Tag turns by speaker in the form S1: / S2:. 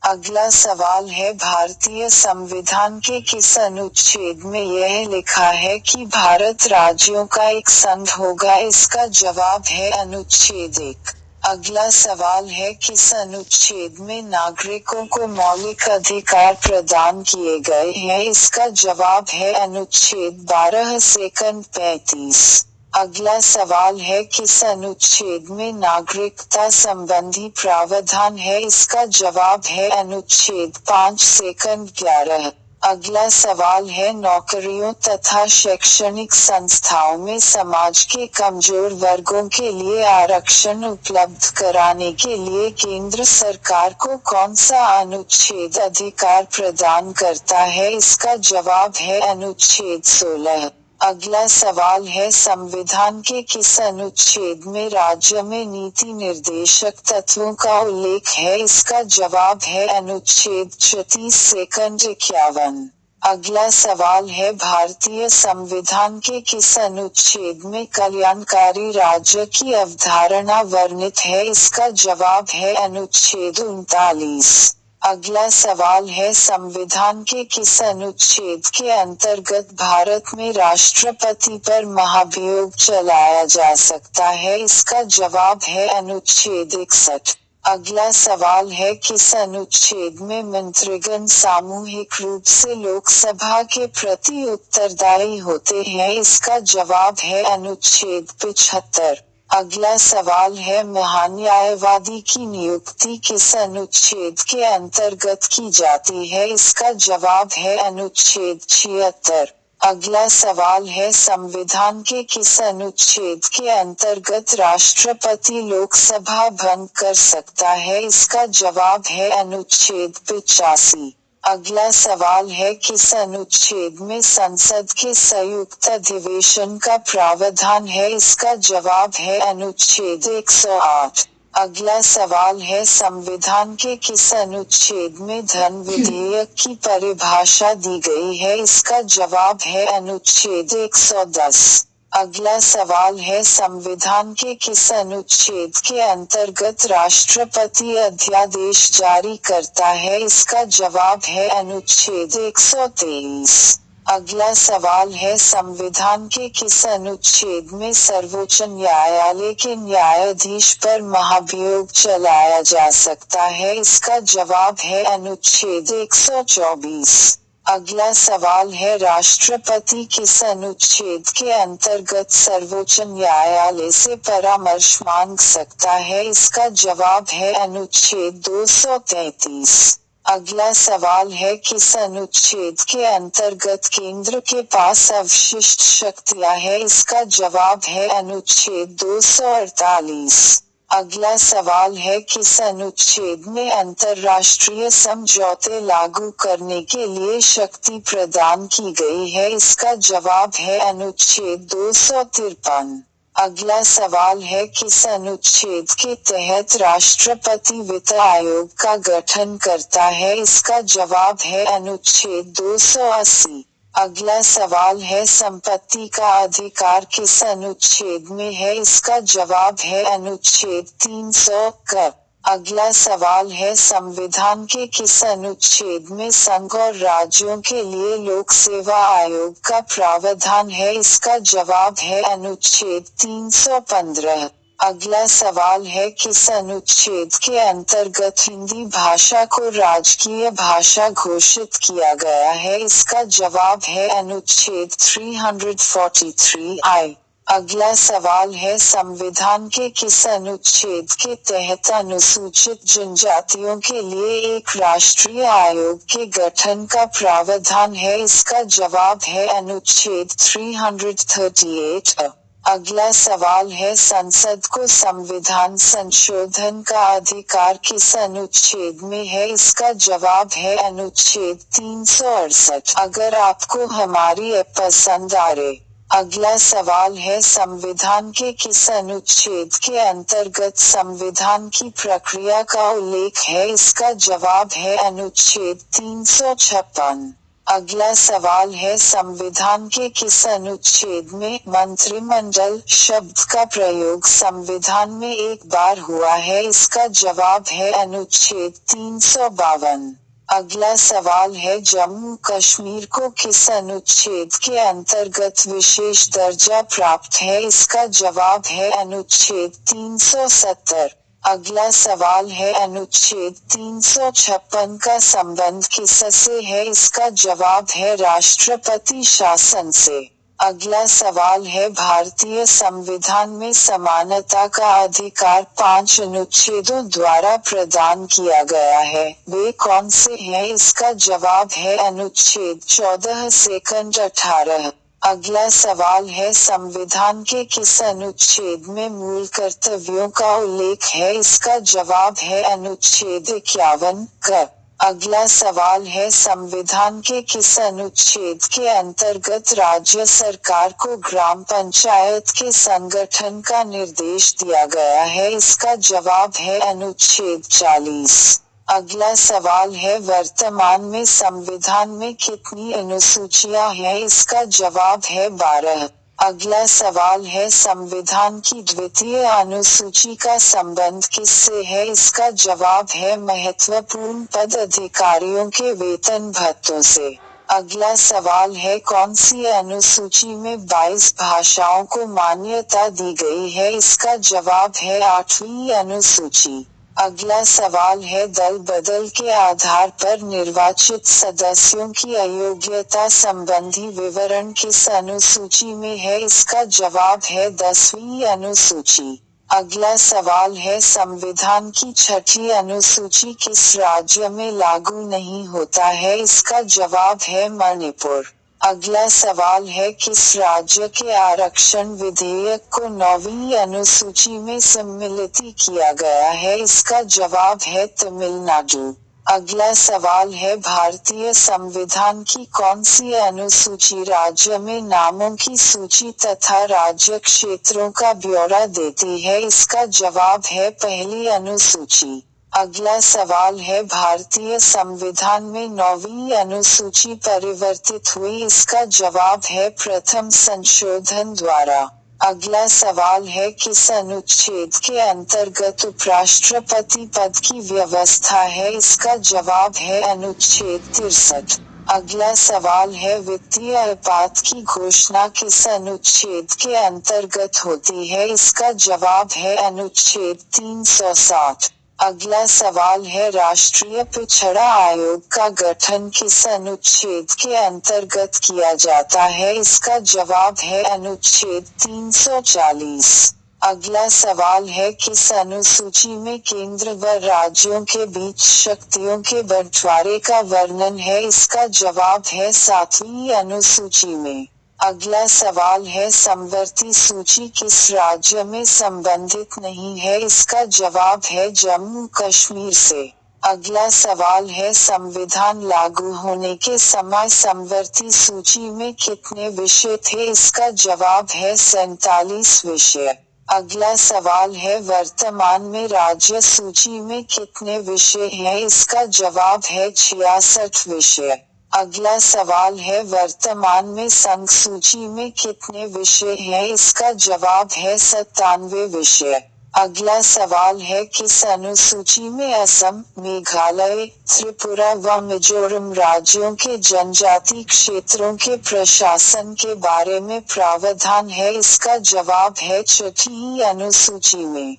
S1: अगला सवाल है भारतीय संविधान के किस अनुच्छेद में यह लिखा है कि भारत राज्यों का एक संघ होगा? इसका जवाब है अनुच्छेद 1। अगला सवाल है किस अनुच्छेद में नागरिकों को मौलिक अधिकार प्रदान किए गए हैं? इसका जवाब है अनुच्छेद 12 सेकंड 35। अगला सवाल है किस अनुच्छेद में नागरिकता संबंधी प्रावधान है? इसका जवाब है अनुच्छेद 5 सेकंड 11। अगला सवाल है नौकरियों तथा शैक्षणिक संस्थाओं में समाज के कमजोर वर्गों के लिए आरक्षण उपलब्ध कराने के लिए केंद्र सरकार को कौन सा अनुच्छेद अधिकार प्रदान करता है? इसका जवाब है अनुच्छेद 16। अगला सवाल है संविधान के किस अनुच्छेद में राज्य में नीति निर्देशक तत्वों का उल्लेख है? इसका जवाब है अनुच्छेद 36 सेकंड 51। अगला सवाल है भारतीय संविधान के किस अनुच्छेद में कल्याणकारी राज्य की अवधारणा वर्णित है? इसका जवाब है अनुच्छेद 39। अगला सवाल है संविधान के किस अनुच्छेद के अंतर्गत भारत में राष्ट्रपति पर महाभियोग चलाया जा सकता है? इसका जवाब है अनुच्छेद 61। अगला सवाल है किस अनुच्छेद में मंत्रीगण सामूहिक रूप से लोकसभा के प्रति उत्तरदायी होते हैं? इसका जवाब है अनुच्छेद 75। अगला सवाल है महान्यायवादी की नियुक्ति किस अनुच्छेद के अंतर्गत की जाती है? इसका जवाब है अनुच्छेद 76। अगला सवाल है संविधान के किस अनुच्छेद के अंतर्गत राष्ट्रपति लोकसभा भंग कर सकता है? इसका जवाब है अनुच्छेद 85। अगला सवाल है किस अनुच्छेद में संसद के संयुक्त अधिवेशन का प्रावधान है? इसका जवाब है अनुच्छेद 108। अगला सवाल है संविधान के किस अनुच्छेद में धन विधेयक की परिभाषा दी गई है? इसका जवाब है अनुच्छेद 110। अगला सवाल है संविधान के किस अनुच्छेद के अंतर्गत राष्ट्रपति अध्यादेश जारी करता है? इसका जवाब है अनुच्छेद 123। अगला सवाल है संविधान के किस अनुच्छेद में सर्वोच्च न्यायालय के न्यायाधीश पर महाभियोग चलाया जा सकता है? इसका जवाब है अनुच्छेद 124। अगला सवाल है राष्ट्रपति किस अनुच्छेद के अंतर्गत सर्वोच्च न्यायालय से परामर्श मांग सकता है? इसका जवाब है अनुच्छेद 233। अगला सवाल है किस अनुच्छेद के अंतर्गत केंद्र के पास अवशिष्ट शक्तियां है? इसका जवाब है अनुच्छेद 248। अगला सवाल है किस अनुच्छेद में अंतर्राष्ट्रीय समझौते लागू करने के लिए शक्ति प्रदान की गई है? इसका जवाब है अनुच्छेद 253। अगला सवाल है किस अनुच्छेद के तहत राष्ट्रपति वित्त आयोग का गठन करता है? इसका जवाब है अनुच्छेद 280। अगला सवाल है संपत्ति का अधिकार किस अनुच्छेद में है? इसका जवाब है अनुच्छेद 300 क। अगला सवाल है संविधान के किस अनुच्छेद में संघ और राज्यों के लिए लोक सेवा आयोग का प्रावधान है? इसका जवाब है अनुच्छेद 315। अगला सवाल है किस अनुच्छेद के अंतर्गत हिंदी भाषा को राजकीय भाषा घोषित किया गया है? इसका जवाब है अनुच्छेद 343 आई। अगला सवाल है संविधान के किस अनुच्छेद के तहत अनुसूचित जनजातियों के लिए एक राष्ट्रीय आयोग के गठन का प्रावधान है? इसका जवाब है अनुच्छेद 338 अ। अगला सवाल है संसद को संविधान संशोधन का अधिकार किस अनुच्छेद में है? इसका जवाब है अनुच्छेद 368। अगर आपको हमारी ऐप पसंद आ रही। अगला सवाल है संविधान के किस अनुच्छेद के अंतर्गत संविधान की प्रक्रिया का उल्लेख है? इसका जवाब है अनुच्छेद 356। अगला सवाल है संविधान के किस अनुच्छेद में मंत्रिमंडल शब्द का प्रयोग संविधान में एक बार हुआ है? इसका जवाब है अनुच्छेद 352। अगला सवाल है जम्मू कश्मीर को किस अनुच्छेद के अंतर्गत विशेष दर्जा प्राप्त है? इसका जवाब है अनुच्छेद 370। अगला सवाल है अनुच्छेद 356 का संबंध किससे है? इसका जवाब है राष्ट्रपति शासन से। अगला सवाल है भारतीय संविधान में समानता का अधिकार 5 अनुच्छेदों द्वारा प्रदान किया गया है, वे कौन से हैं? इसका जवाब है अनुच्छेद 14 सेकंड 18। अगला सवाल है संविधान के किस अनुच्छेद में मूल कर्तव्यों का उल्लेख है? इसका जवाब है अनुच्छेद 51 क। अगला सवाल है संविधान के किस अनुच्छेद के अंतर्गत राज्य सरकार को ग्राम पंचायत के संगठन का निर्देश दिया गया है? इसका जवाब है अनुच्छेद 40। अगला सवाल है वर्तमान में संविधान में कितनी अनुसूचियां हैं? इसका जवाब है 12। अगला सवाल है संविधान की द्वितीय अनुसूची का संबंध किससे है? इसका जवाब है महत्वपूर्ण पद अधिकारियों के वेतन भत्तों से। अगला सवाल है कौन सी अनुसूची में 22 भाषाओं को मान्यता दी गई है? इसका जवाब है 8वीं अनुसूची। अगला सवाल है दल बदल के आधार पर निर्वाचित सदस्यों की अयोग्यता संबंधी विवरण किस अनुसूची में है? इसका जवाब है 10वीं अनुसूची। अगला सवाल है संविधान की 6ठी अनुसूची किस राज्य में लागू नहीं होता है? इसका जवाब है मणिपुर। अगला सवाल है किस राज्य के आरक्षण विधेयक को 9वीं अनुसूची में सम्मिलित किया गया है? इसका जवाब है तमिलनाडु। अगला सवाल है भारतीय संविधान की कौन सी अनुसूची राज्य में नामों की सूची तथा राज्य क्षेत्रों का ब्यौरा देती है? इसका जवाब है पहली अनुसूची। अगला सवाल है भारतीय संविधान में 9वीं अनुसूची परिवर्तित हुई? इसका जवाब है प्रथम संशोधन द्वारा। अगला सवाल है किस अनुच्छेद के अंतर्गत उपराष्ट्रपति पद की व्यवस्था है? इसका जवाब है अनुच्छेद 63। अगला सवाल है वित्तीय आपात की घोषणा किस अनुच्छेद के अंतर्गत होती है? इसका जवाब है अनुच्छेद 360। अगला सवाल है राष्ट्रीय पिछड़ा आयोग का गठन किस अनुच्छेद के अंतर्गत किया जाता है? इसका जवाब है अनुच्छेद 340। अगला सवाल है किस अनुसूची में केंद्र व राज्यों के बीच शक्तियों के बंटवारे का वर्णन है? इसका जवाब है 7वीं अनुसूची में। अगला सवाल है समवर्ती सूची किस राज्य में संबंधित नहीं है? इसका जवाब है जम्मू कश्मीर से। अगला सवाल है संविधान लागू होने के समय समवर्ती सूची में कितने विषय थे? इसका जवाब है 47 विषय। अगला सवाल है वर्तमान में राज्य सूची में कितने विषय हैं? इसका जवाब है 66 विषय। अगला सवाल है वर्तमान में संघ सूची में कितने विषय हैं? इसका जवाब है 97 विषय। अगला सवाल है किस अनुसूची में असम, मेघालय, त्रिपुरा व मिजोरम राज्यों के जनजाति क्षेत्रों के प्रशासन के बारे में प्रावधान है? इसका जवाब है 6ठी अनुसूची में।